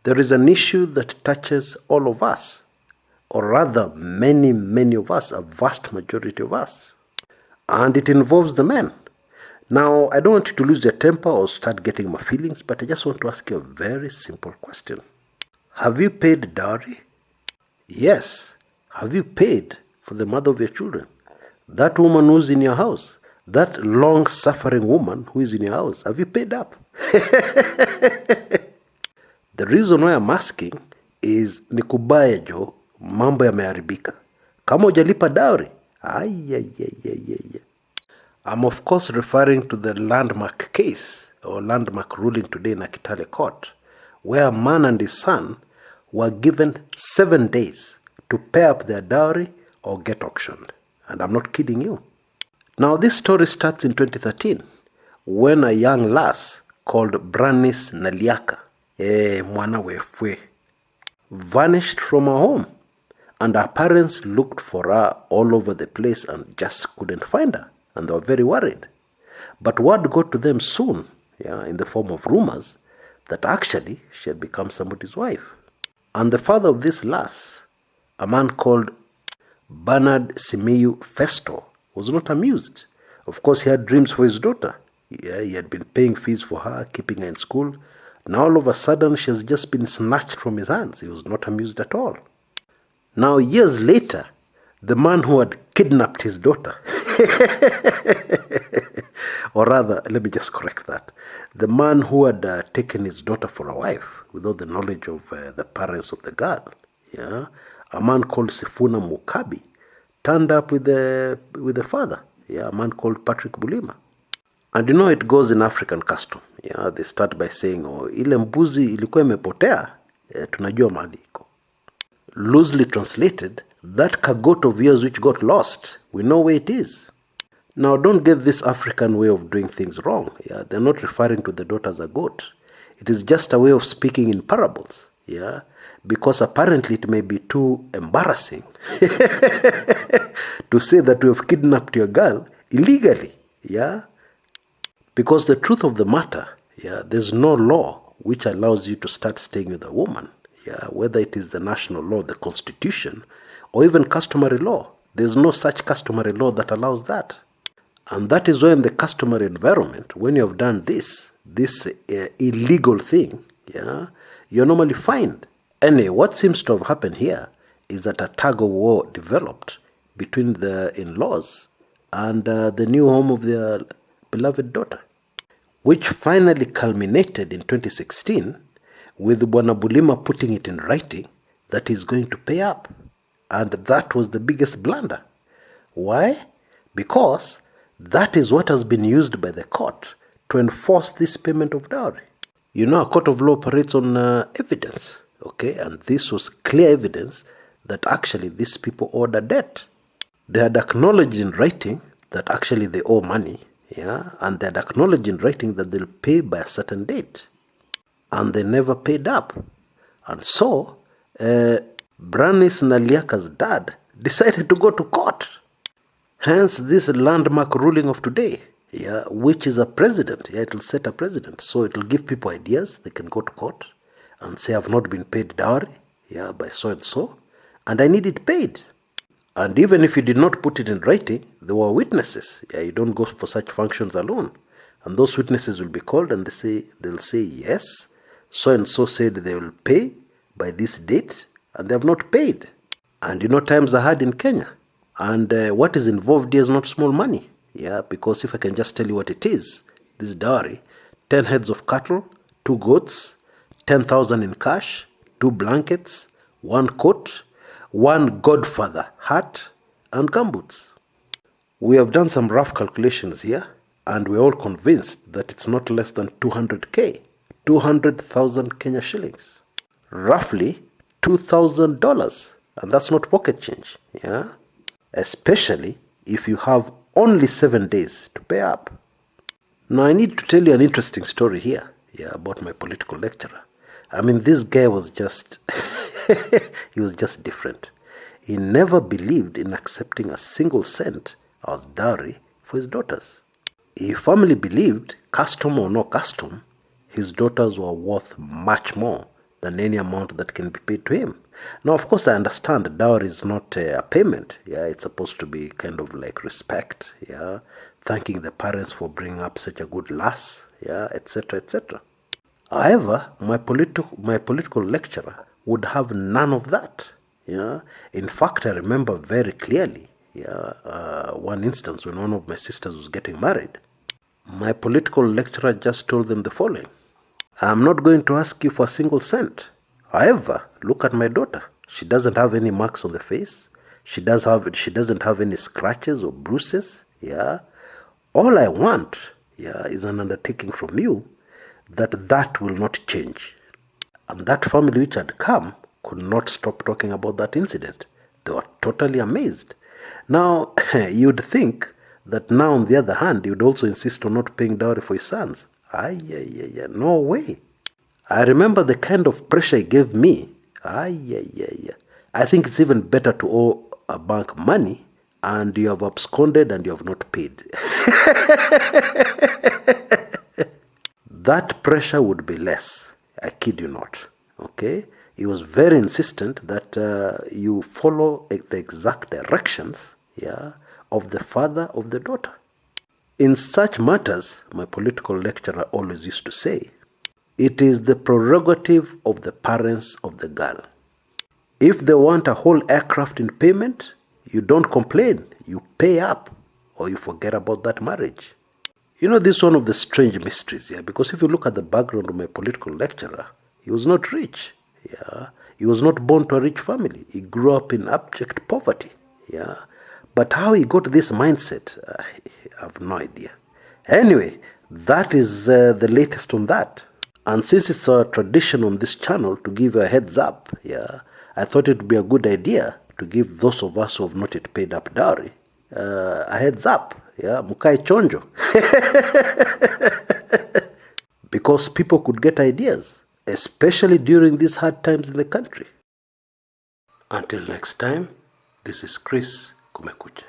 There is an issue that touches all of us, or rather many, many of us, a vast majority of us. And it involves the men. Now, I don't want you to lose your temper or start getting my feelings, but I just want to ask you a very simple question. Have you paid dowry? Yes. Have you paid for the mother of your children? That woman who's in your house, that long-suffering woman who is in your house, have you paid up? The reason why I'm asking is ni kubaya jo, mambo yameharibika. Kama hujalipa dowry, I'm of course referring to the landmark case or landmark ruling today in a Kitale court, where a man and his son were given 7 days to pay up their dowry or get auctioned. And I'm not kidding you. Now this story starts in 2013 when a young lass called Branis Naliaka, mwana wefwe, vanished from her home. And her parents looked for her all over the place and just couldn't find her. And they were very worried. But word got to them soon, in the form of rumors, that actually she had become somebody's wife. And the father of this lass, a man called Bernard Simiyu Festo, was not amused. Of course, he had dreams for his daughter. He had been paying fees for her, keeping her in school. Now all of a sudden, she has just been snatched from his hands. He was not amused at all. Now, years later, the man who had kidnapped his daughter, or rather, let me just correct that. The man who had taken his daughter for a wife without the knowledge of the parents of the girl, a man called Sifuna Mukabi, turned up with the father, a man called Patrick Bulima. And it goes in African custom. They start by saying, ile mbuzi ilikuwa imepotea, tunajua mahali iko. Loosely translated, that kagot of yours which got lost, we know where it is. Now, don't get this African way of doing things wrong. They're not referring to the daughter as a goat. It is just a way of speaking in parables. Because apparently it may be too embarrassing to say that we have kidnapped your girl illegally. Because the truth of the matter, there's no law which allows you to start staying with a woman. Whether it is the national law, the constitution, or even customary law. There's no such customary law that allows that. And that is why in the customary environment, when you have done this illegal thing, you're normally fined. Anyway, what seems to have happened here is that a tug of war developed between the in-laws and the new home of their beloved daughter, which finally culminated in 2016 with Bwana Bulima putting it in writing that he's going to pay up. And that was the biggest blunder. Why? Because that is what has been used by the court to enforce this payment of dowry. A court of law operates on evidence, and this was clear evidence that actually these people owed a debt. They had acknowledged in writing that actually they owe money, and they had acknowledged in writing that they'll pay by a certain date. And they never paid up. And so, Branis Naliaka's dad decided to go to court. Hence this landmark ruling of today, which is a precedent. It will set a precedent. So it will give people ideas. They can go to court and say, I've not been paid dowry, by so-and-so, and I need it paid. And even if you did not put it in writing, there were witnesses. You don't go for such functions alone. And those witnesses will be called and they'll say, yes, so-and-so said they will pay by this date, and they have not paid. And times are hard in Kenya. And what is involved here is not small money. Because if I can just tell you what it is, this dowry, 10 heads of cattle, 2 goats, 10,000 in cash, 2 blankets, 1 coat, 1 godfather hat, and gumboots. We have done some rough calculations here, and we're all convinced that it's not less than 200K. 200,000 Kenya shillings, roughly $2,000, and that's not pocket change, especially if you have only 7 days to pay up. Now, I need to tell you an interesting story here, about my political lecturer. I mean, this guy was just, he was just different. He never believed in accepting a single cent as dowry for his daughters. He firmly believed, custom or no custom, his daughters were worth much more than any amount that can be paid to him. Now, of course, I understand dowry is not a payment. Yeah, it's supposed to be kind of like respect. Yeah, thanking the parents for bringing up such a good lass. Yeah, etc., etc. However, my political lecturer would have none of that. Yeah, in fact, I remember very clearly. Yeah, one instance when one of my sisters was getting married, my political lecturer just told them the following: I'm not going to ask you for a single cent. However, look at my daughter. She doesn't have any marks on the face. She doesn't have any scratches or bruises. Yeah. All I want, yeah, is an undertaking from you that will not change. And that family which had come could not stop talking about that incident. They were totally amazed. Now, you'd think that now, on the other hand, you'd also insist on not paying dowry for his sons. No way. I remember the kind of pressure he gave me. I think it's even better to owe a bank money and you have absconded and you have not paid. That pressure would be less. I kid you not. Okay? He was very insistent that you follow the exact directions, yeah, of the father of the daughter. In such matters, my political lecturer always used to say, it is the prerogative of the parents of the girl. If they want a whole aircraft in payment, you don't complain. You pay up or you forget about that marriage. You know, this is one of the strange mysteries, yeah, because if you look at the background of my political lecturer, he was not rich. Yeah, he was not born to a rich family. He grew up in abject poverty. Yeah, but how he got this mindset, I have no idea. Anyway, that is the latest on that. And since it's a tradition on this channel to give a heads up, yeah, I thought it would be a good idea to give those of us who have not yet paid up dowry a heads up. Yeah, mukai chonjo. Because people could get ideas, especially during these hard times in the country. Until next time, this is Chris Kumekucha.